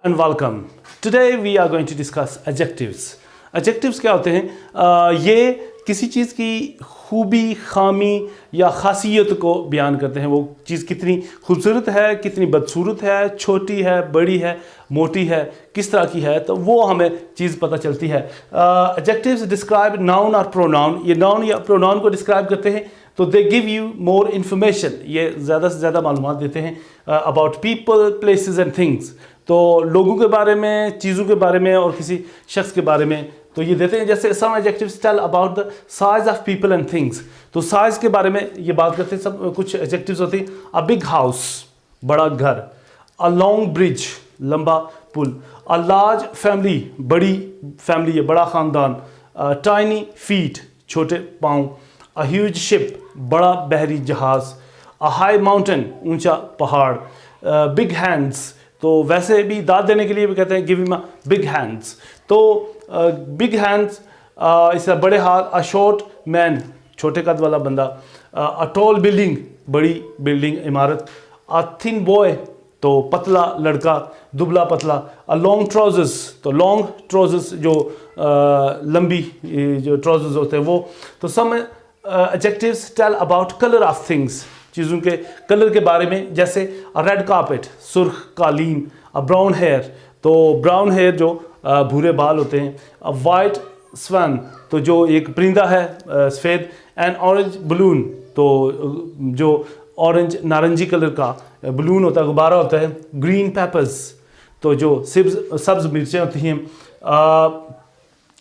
And welcome. Today we are going to discuss adjectives. Adjectives क्या होते हैं? ये किसी चीज़ की खूबी, खामी या खासियत को बयान करते हैं। वो चीज़ कितनी खूबसूरत है, कितनी बदसूरत है, छोटी है, बड़ी है, मोटी है, किस तरह की है, तो वो हमें चीज़ पता चलती है। Adjectives describe noun और pronoun. ये noun या pronoun को describe करते हैं, तो they give you more information. ये ज़्यादा से ज़्यादा मालूमात देते हैं about people, places and things. तो लोगों के बारे में, चीज़ों के बारे में और किसी शख्स के बारे में तो ये देते हैं। जैसे some adjectives tell about the size of people and things. तो साइज़ के बारे में ये बात करते हैं। सब कुछ adjectives होते हैं। A big house, बड़ा घर। A long bridge, लंबा पुल। A large family, बड़ी फैमिली है, बड़ा ख़ानदान। Tiny feet, छोटे पाँव। A huge ship, बड़ा बहरी जहाज़। A high mountain, ऊंचा पहाड़। Big hands, तो वैसे भी दाद देने के लिए भी कहते हैं गिव हिम बिग हैंड्स। तो बिग हैंड्स इसका बड़े हाथ। अ शॉर्ट मैन, छोटे कद वाला बंदा। अ टॉल बिल्डिंग, बड़ी बिल्डिंग, इमारत। अ थिन बॉय, तो पतला लड़का, दुबला पतला। अ लॉन्ग ट्राउजर्स, तो लॉन्ग ट्राउजर्स जो लंबी जो ट्राउजर्स होते हैं वो। तो some adjectives tell about colour of things, चीज़ों के कलर के बारे में। जैसे रेड कारपेट, सुर्ख कालीन। ब्राउन हेयर, तो ब्राउन हेयर जो भूरे बाल होते हैं। वाइट स्वैन, तो जो एक परिंदा है सफ़ेद। एंड ऑरेंज बलून, तो जो ऑरेंज नारंगी कलर का बलून होता है, गुब्बारा होता है। ग्रीन पेपर्स, तो जो सब्ज़ मिर्चें होती हैं।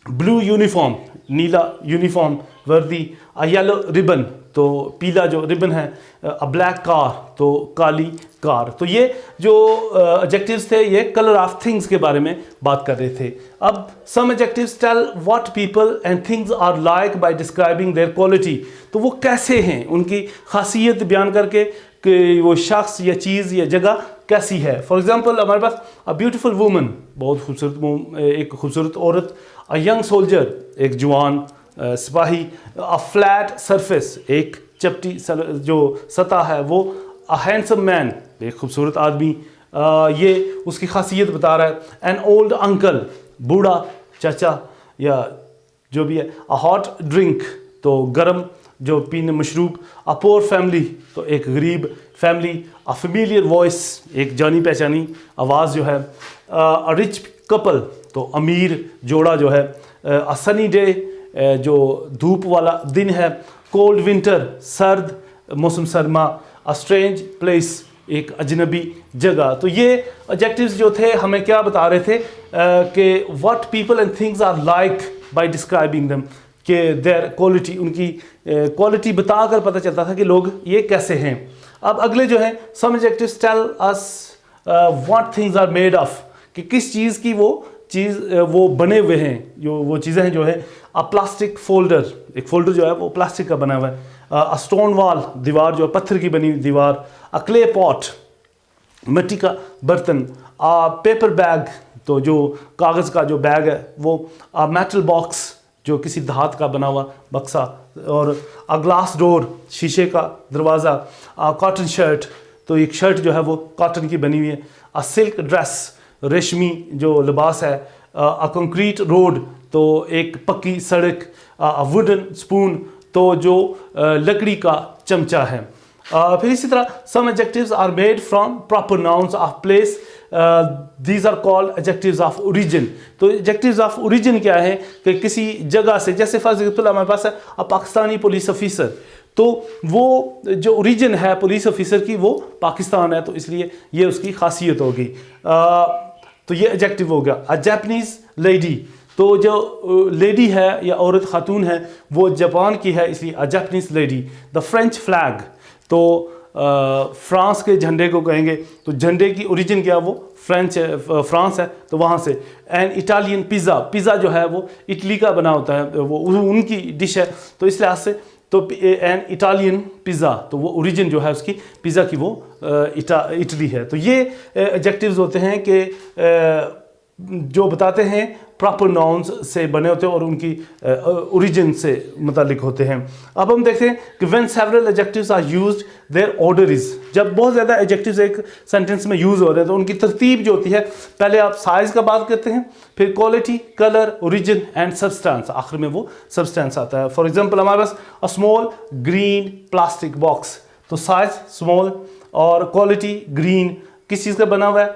ब्लू यूनिफॉर्म, नीला यूनिफॉर्म वर्दी। अ येलो रिबन, तो पीला जो रिबन है। अ ब्लैक कार, तो काली कार। तो ये जो एडजेक्टिव्स थे ये कलर ऑफ थिंग्स के बारे में बात कर रहे थे। अब some adjectives tell what people and things are like by describing their quality, तो वो कैसे हैं, उनकी खासियत बयान करके कि वो शख्स या चीज़ या जगह कैसी है। फॉर एग्जांपल हमारे पास अ ब्यूटीफुल वूमन, बहुत खूबसूरत एक खूबसूरत औरत। अ यंग सोल्जर, एक जवान सिपाही। अ फ्लैट सरफेस, एक चपटी जो सतह है वो। अ हैंडसम मैन, एक खूबसूरत आदमी। ये उसकी खासियत बता रहा है। एन ओल्ड अंकल, बूढ़ा चाचा या जो भी है। अ हॉट ड्रिंक, तो गर्म जो पीने मशरूब। अ पोअर फैमिली, तो एक गरीब फैमिली। अ फेमिलियर वॉइस, एक जानी पहचानी आवाज़ जो है। अ रिच कपल, तो अमीर जोड़ा जो है। अ सनी डे, जो धूप वाला दिन है। कोल्ड विंटर, सर्द मौसम सरमा। अ स्ट्रेंज प्लेस, एक अजनबी जगह। तो ये एडजेक्टिव्स जो थे हमें क्या बता रहे थे कि what people and things are like by describing them, कि देयर क्वालिटी, उनकी क्वालिटी बताकर पता चलता था कि लोग ये कैसे हैं। अब अगले जो हैं some adjectives tell us what things are made of, कि किस चीज़ की वो चीज़ वो बने हुए हैं, जो वो चीज़ें हैं जो है। अ प्लास्टिक फोल्डर, एक फोल्डर जो है वो प्लास्टिक का बना हुआ है। अ स्टोन वॉल, दीवार जो है पत्थर की बनी हुई दीवार। अ क्ले पॉट, मिट्टी का बर्तन। अ पेपर बैग, तो जो कागज़ का जो बैग है वो। अ मेटल बॉक्स, जो किसी धात का बना हुआ बक्सा। और अ ग्लास डोर, शीशे का दरवाज़ा। अ कॉटन शर्ट, तो एक शर्ट जो है वो कॉटन की बनी हुई है। अ सिल्क ड्रेस, रेशमी जो लिबास है। अ कंक्रीट रोड, तो एक पक्की सड़क। अ वुडन स्पून, तो जो लकड़ी का चमचा है। फिर इसी तरह some adjectives are made from proper nouns of place, these are called adjectives of origin. तो एडजेक्टिव्स ऑफ ओरिजिन क्या है कि किसी जगह से, जैसे फॉर एग्जांपल हमारे पास है अ पाकिस्तानी पुलिस ऑफिसर, तो वो जो ओरिजिन है पुलिस ऑफिसर की वो पाकिस्तान है, तो इसलिए ये उसकी खासियत होगी। तो ये एडजेक्टिव हो गया। अ जापानीज़ लेडी, तो जो लेडी है या औरत खातून है वो जापान की है, इसलिए a Japanese lady. The French flag, तो फ्रांस के झंडे को कहेंगे, तो झंडे की ओरिजिन क्या, वो फ्रेंच फ्रांस है, तो वहाँ से। एंड इटालियन पिज़्ज़ा, पिज़्ज़ा जो है वो इटली का बना होता है, वो उनकी डिश है, तो इस लिहाज से। तो एन इटालियन पिज़्ज़ा, तो वो ओरिजिन जो है उसकी पिज़्ज़ा की वो इटली है। तो ये एडजेक्टिव्स होते हैं कि जो बताते हैं प्रॉपर नाउन्स से बने होते हैं और उनकी ओरिजिन से मुतालिक होते हैं। अब हम देखते हैं कि when several adjectives are used their order is, जब बहुत ज़्यादा एडजेक्टिव्स एक सेंटेंस में यूज़ हो रहे हैं तो उनकी तरतीब जो होती है, पहले आप साइज़ का बात करते हैं, फिर quality, colour, origin and substance, आखिर में वो सब्सटेंस आता है। फॉर एग्जांपल हमारे पास a small green plastic box, तो साइज स्मॉल और क्वालिटी ग्रीन, किस चीज़ का बना हुआ है,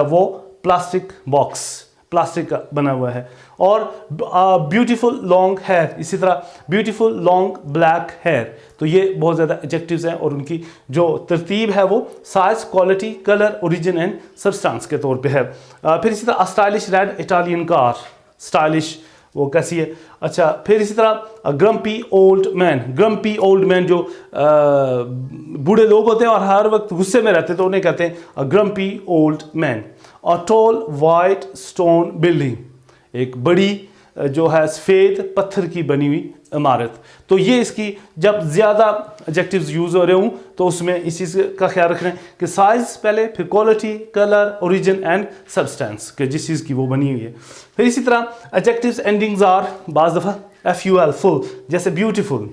वो प्लास्टिक बॉक्स, प्लास्टिक का बना हुआ है। और ब्यूटीफुल लॉन्ग हेयर, इसी तरह ब्यूटीफुल लॉन्ग ब्लैक हेयर, तो ये बहुत ज़्यादा एडजेक्टिव्स हैं और उनकी जो तरतीब है वो size, quality, colour, origin and substance के तौर पे है। फिर इसी तरह stylish red Italian car, stylish वो कैसी है। अच्छा, फिर इसी तरह grumpy old man, grumpy old man जो बूढ़े लोग होते हैं और हर वक्त गुस्से में रहते हैं तो उन्हें कहते हैं ग्रम्पी ओल्ड मैन। और टॉल वाइट स्टोन बिल्डिंग, एक बड़ी जो है सफ़ेद पत्थर की बनी हुई इमारत। तो ये इसकी जब ज़्यादा एडजेक्टिव्स यूज़ हो रहे हों तो उसमें इस चीज़ का ख्याल रखना है कि साइज़ पहले, फिर quality, colour, origin and substance के जिस चीज़ की वो बनी हुई है। फिर इसी तरह एडजेक्टिव्स एंडिंग्स आर बाज़ दफ़ा FUL, फुल, जैसे ब्यूटीफुल,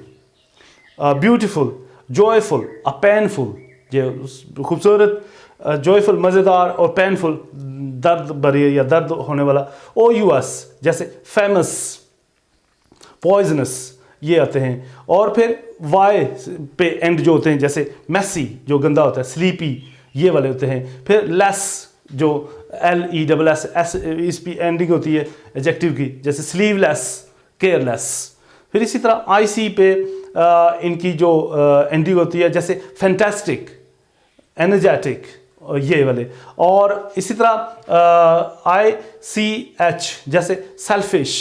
ब्यूटीफुल, जॉयफुल, पेनफुल, ये खूबसूरत, जॉयफुल मज़ेदार, और पेनफुल दर्द भरी या दर्द होने वाला। OUS जैसे फेमस, पॉइजनस, ये आते हैं। और फिर Y पे एंड जो होते हैं जैसे मेसी जो गंदा होता है, स्लीपी, ये वाले होते हैं। फिर लेस जो LESS इस पे एंडिंग होती है एडजेक्टिव की, जैसे स्लीवलेस, केयरलेस। फिर इसी तरह IC पे इनकी जो एंडिंग होती है जैसे फैंटास्टिक, एनर्जेटिक, ये वाले। और इसी तरह ICH जैसे सेल्फिश,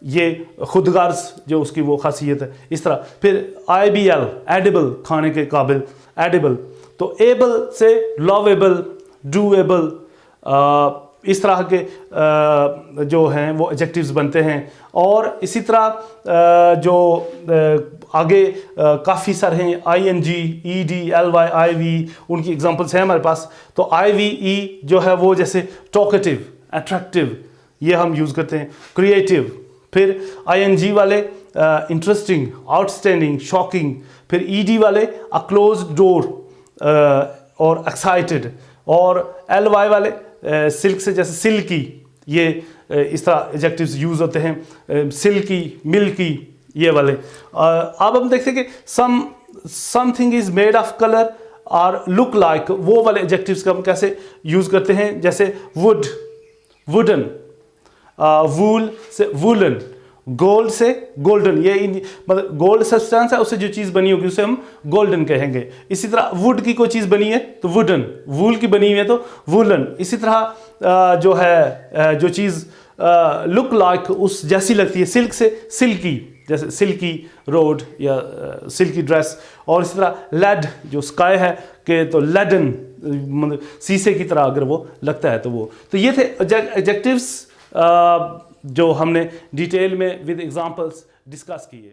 ये खुदगार्ज जो उसकी वो खासियत है, इस तरह। फिर IBL एडिबल, खाने के काबिल, एडिबल। तो एबल से लवेबल, डूएबल, इस तरह के जो हैं वो एडजेक्टिव्स बनते हैं। और इसी तरह जो आगे काफ़ी सारे हैं, ING, ED, LY, IV, उनकी एग्जांपल्स हैं हमारे पास। तो IVE जो है वो जैसे टॉकेटिव, अट्रैक्टिव, ये हम यूज़ करते हैं। क्रिएटिव, फिर ING वाले इंटरेस्टिंग, आउटस्टैंडिंग, शॉकिंग। फिर ED वाले अ क्लोज डोर और एक्साइटेड। और LY वाले सिल्क से जैसे सिल्की, ये इस तरह एडजेक्टिव्स यूज़ होते हैं। सिल्की, मिल्की, ये वाले। अब हम देखते हैं कि something is made of colour और लुक लाइक, वो वाले एडजेक्टिव्स का हम कैसे यूज़ करते हैं, जैसे वुड, वुडन, वूल से वूलन, गोल्ड से गोल्डन, ये मतलब गोल्ड सब्सटेंस है, उससे जो चीज़ बनी होगी उसे हम गोल्डन कहेंगे। इसी तरह वुड की कोई चीज़ बनी है तो वुडन, वूल की बनी हुई है तो वूलन। इसी तरह जो है जो चीज़ लुक लाइक उस जैसी लगती है, सिल्क से सिल्की, जैसे सिल्की रोड या सिल्की ड्रेस। और इसी तरह लेड जो स्काई है कि तो लेडन, मतलब शीशे की तरह अगर वो लगता है तो वो। तो ये थे एडजेक्टिव्स जो हमने डिटेल में विद एग्जांपल्स डिस्कस किए।